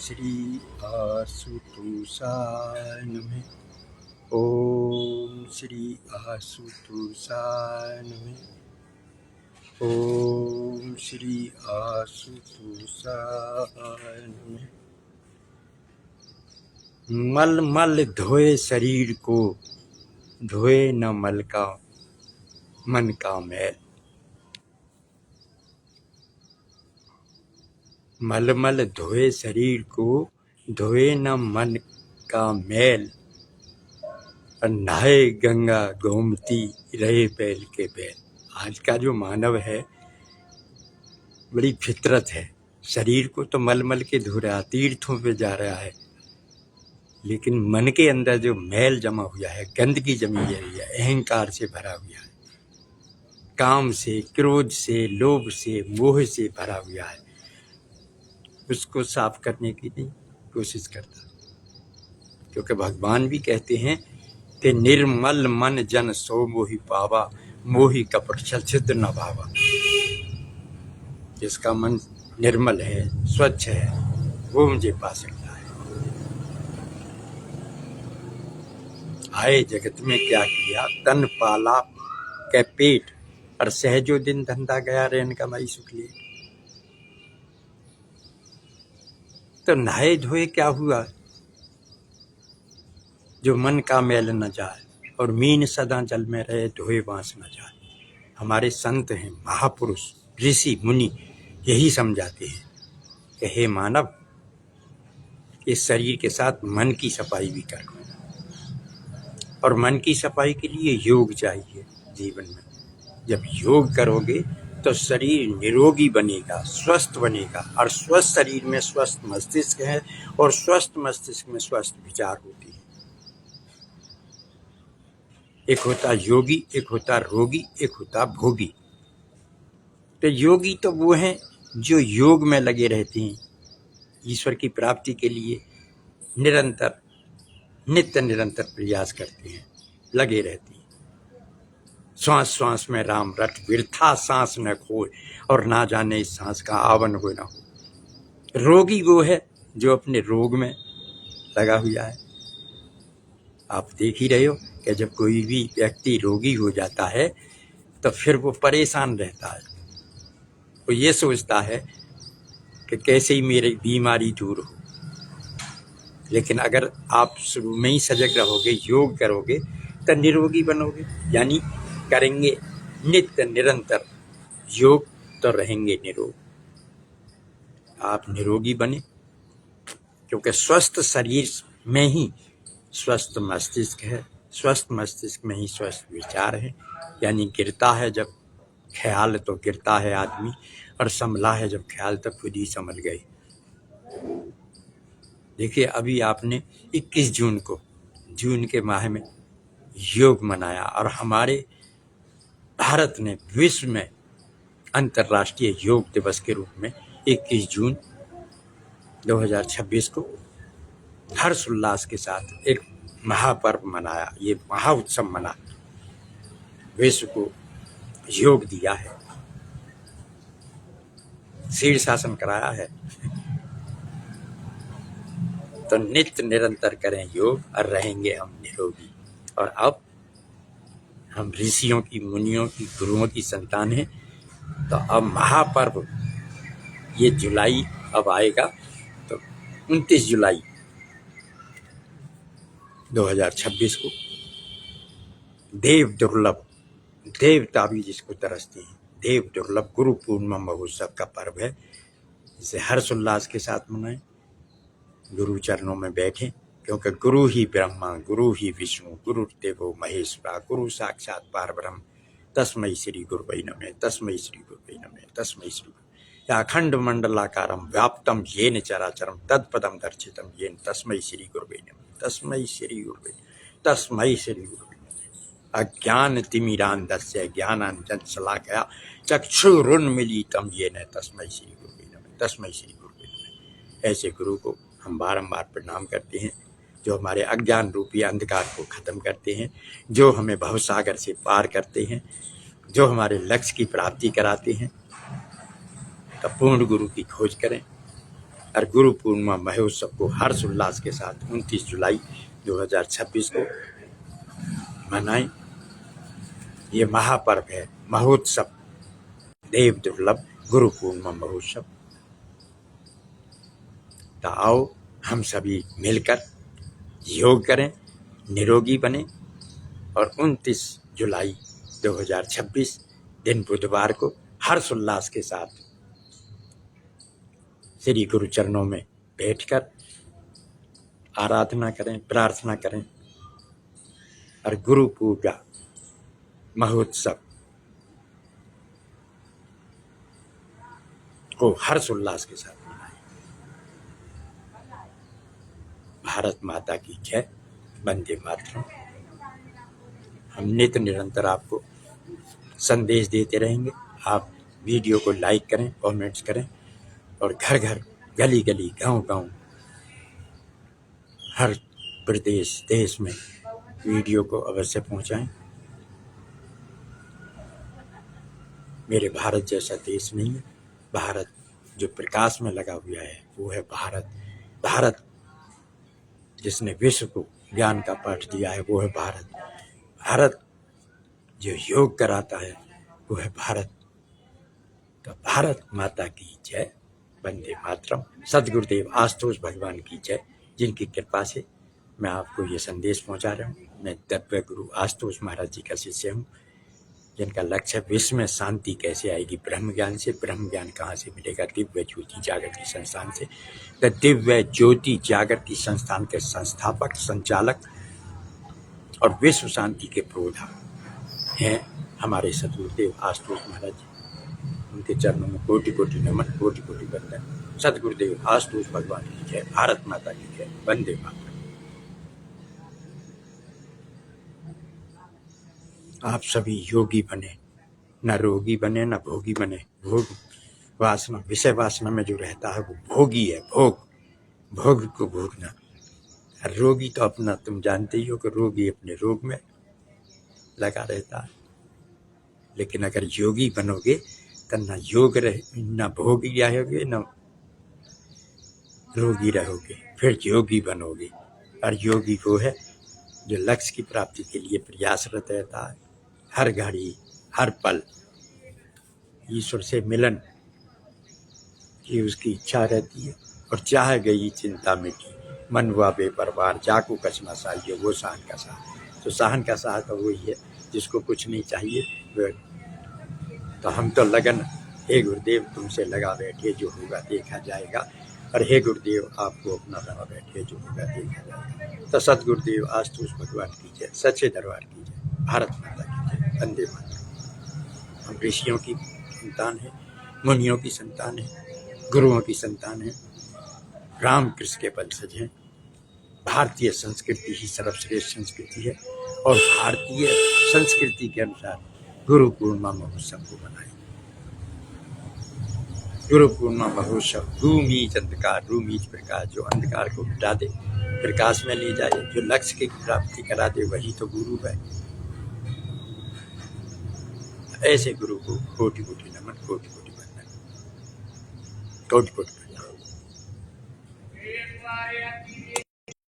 श्री आशुतोषाय नमः। ओम श्री आशुतोषाय नमः। ओम श्री आशुतोषाय नमः। मल मल धोए शरीर को, धोए न मल का मन का मैल। मल मल धोए शरीर को, धोए न मन का मैल। और नहाए गंगा गोमती, रहे बैल के बैल। आज का जो मानव है बड़ी फितरत है। शरीर को तो मल मल के धो रहा, तीर्थों पे जा रहा है, लेकिन मन के अंदर जो मैल जमा हुआ है, गंदगी जमी हुई है, अहंकार से भरा हुआ है, काम से, क्रोध से, लोभ से, मोह से भरा हुआ है, उसको साफ करने की नहीं कोशिश करता। क्योंकि भगवान भी कहते हैं कि निर्मल मन जन सो मोहि पावा, मोहि कपट छल छिद्र न भावा। जिसका मन निर्मल है, स्वच्छ है, वो मुझे पा सकता है। आए जगत में क्या किया, तन पाला के पेट, और सहजो दिन धंधा गया, रेन कमाई सुख लिए। तो नहाए धोए क्या हुआ, जो मन का मैल न जाए, और मीन सदा जल में रहे, धोए बांस न जाए। हमारे संत हैं, महापुरुष, ऋषि मुनि यही समझाते हैं कि हे मानव, इस शरीर के साथ मन की सफाई भी कर। और मन की सफाई के लिए योग चाहिए जीवन में। जब योग करोगे तो शरीर निरोगी बनेगा, स्वस्थ बनेगा। और स्वस्थ शरीर में स्वस्थ मस्तिष्क है, और स्वस्थ मस्तिष्क में स्वस्थ विचार होती है। एक होता योगी, एक होता रोगी, एक होता भोगी। तो योगी तो वो हैं जो योग में लगे रहते हैं, ईश्वर की प्राप्ति के लिए निरंतर नित्य निरंतर प्रयास करते हैं, लगे रहते हैं। श्वास श्वास में राम रट, वृथा सांस न खोए, और ना जाने इस सांस का आवन हो ना हो। रोगी वो है जो अपने रोग में लगा हुआ है। आप देख ही रहे हो कि जब कोई भी व्यक्ति रोगी हो जाता है तो फिर वो परेशान रहता है। वो ये सोचता है कि कैसे ही मेरी बीमारी दूर हो। लेकिन अगर आप शुरू में ही सजग रहोगे, योग करोगे, तो निरोगी बनोगे। यानी करेंगे नित्य निरंतर योग, तो रहेंगे निरोग। आप निरोगी बने, क्योंकि स्वस्थ शरीर में ही स्वस्थ मस्तिष्क है, स्वस्थ मस्तिष्क में ही स्वस्थ विचार है। यानी गिरता है जब ख्याल तो गिरता है आदमी, और संभला है जब ख्याल तो खुद ही संभल गए। देखिए, अभी आपने 21 जून को, जून के माह में योग मनाया, और हमारे भारत ने विश्व में अंतर्राष्ट्रीय योग दिवस के रूप में 21 जून 2026 को हर्षोल्लास के साथ एक महापर्व मनाया। ये महाउत्सव मना, विश्व को योग दिया है, शीर्षासन कराया है। तो नित्य निरंतर करें योग, और रहेंगे हम निरोगी। और अब हम ऋषियों की, मुनियों की, गुरुओं की संतान हैं। तो अब महापर्व ये जुलाई अब आएगा, तो 29 जुलाई 2026 को देव दुर्लभ, देवता भी जिसको तरसते हैं, देव दुर्लभ गुरु पूर्णिमा महोत्सव का पर्व है। इसे हर्षोल्लास के साथ मनाएं, गुरु चरणों में बैठें, क्योंकि गुरु ही ब्रह्मा, गुरु ही विष्णु, गुरु देवो महेश्वरा, गुरु साक्षात पारब्रह्म, तस्मै श्री गुरुवे नमः, तस्मै श्री गुरुवे नमः, तस्मै श्री गुरुवे। अखंड मंडलाकारं व्याप्तं येन चराचरं तत्पदं दर्शितं येन, तस्मै श्री गुरुवे नमः, तस्मै श्री गुरुवे, तस्मै श्री गुरुवे नमः। अज्ञान तिमिरान्धस्य ज्ञानाञ्जनशलाकया चक्षुरुन्मीलितं येन, तस्मै श्री गुरुवे नमः, तस्मै श्री गुरुवे नमः। ऐसे गुरु को हम बारंबार प्रणाम करते हैं, जो हमारे अज्ञान रूपी अंधकार को खत्म करते हैं, जो हमें भवसागर से पार करते हैं, जो हमारे लक्ष्य की प्राप्ति कराते हैं। तो पूर्ण गुरु की खोज करें, और गुरु पूर्णिमा महोत्सव को हर्षोल्लास के साथ 29 जुलाई 2026 को मनाएं। ये महापर्व है, महोत्सव, देव दुर्लभ गुरु पूर्णिमा महोत्सव। तो आओ हम सभी मिलकर योग करें, निरोगी बने और 29 जुलाई 2026 दिन बुधवार को हर्षोल्लास के साथ श्री गुरु चरणों में बैठकर आराधना करें, प्रार्थना करें और गुरु पूजा महोत्सव को हर्षोल्लास के साथ मनाएं। भारत माता की जय, वंदे मातरम। हम नित्य निरंतर आपको संदेश देते रहेंगे। आप वीडियो को लाइक करें, कमेंट्स करें और घर घर, गली गली, गांव गांव, हर प्रदेश देश में वीडियो को अवश्य पहुंचाएं। मेरे भारत जैसा देश नहीं है। भारत जो प्रकाश में लगा हुआ है वो है भारत। भारत जिसने विश्व को ज्ञान का पाठ दिया है वो है भारत। भारत जो योग कराता है वो है भारत। तो भारत माता की जय, वंदे मातरम। सद्गुरुदेव आशुतोष भगवान की जय, जिनकी कृपा से मैं आपको ये संदेश पहुंचा रहा हूँ। मैं दिव्य गुरु आशुतोष महाराज जी का शिष्य हूँ, जिनका लक्ष्य है विश्व में शांति कैसे आएगी ब्रह्म ज्ञान से। ब्रह्म ज्ञान कहाँ से मिलेगा? दिव्य ज्योति जागृति संस्थान से। तो दिव्य ज्योति जागृति संस्थान के संस्थापक, संचालक और विश्व शांति के प्रोधा हैं हमारे सद्गुरुदेव आशुतोष महाराज जी। उनके चरणों में कोटि कोटि नमन, कोटि कोटि वंदन। सद्गुरुदेव आशुतोष भगवान की जय, भारत माता की जय, वंदे मातरम। आप सभी योगी बने, न रोगी बने, न भोगी बने। भोग वासना, विषय वासना में जो रहता है वो भोगी है। भोग को भोगना। रोगी तो अपना, तुम जानते ही हो कि रोगी अपने रोग में लगा रहता है। लेकिन अगर योगी बनोगे तो न योग रहे, न भोगी रहोगे, न रोगी रहोगे, फिर योगी बनोगे। और योगी वो है जो लक्ष्य की प्राप्ति के लिए प्रयासरत रहता है। हर घड़ी, हर पल ईश्वर से मिलन की उसकी इच्छा रहती है। और चाह गई चिंता मिटी, मन हुआ बेपरवार, जाको कछ न चाहिए वो सहन का साह। तो सहन का साह तो वही है जिसको कुछ नहीं चाहिए। तो हम तो लगन, हे गुरुदेव तुमसे लगा बैठे, जो होगा देखा जाएगा। और हे गुरुदेव आपको अपना लगा बैठे, जो होगा देखा जाएगा। तो सद्गुरुदेव आशुतोष भगवान की जय, सच्चे दरबार की जय, भारत माता की जय, वंदे मातरम। हम ऋषियों की संतान है, मुनियों की संतान है, गुरुओं की संतान है, राम कृष्ण के वंशज हैं। भारतीय संस्कृति ही सर्वश्रेष्ठ संस्कृति है और भारतीय संस्कृति के अनुसार गुरु पूर्णिमा महोत्सव को मनाएं। गुरु पूर्णिमा महोत्सव रूमीज अंधकार, रूमीज प्रकाश, जो अंधकार को मिटा दे, प्रकाश में ले जाए, जो लक्ष्य की प्राप्ति करा दे, वही तो गुरु है। ऐसे गुरु को कोटि कोटि नमन, कोटि कोटि वंदन, कोटि कोटि प्रणाम।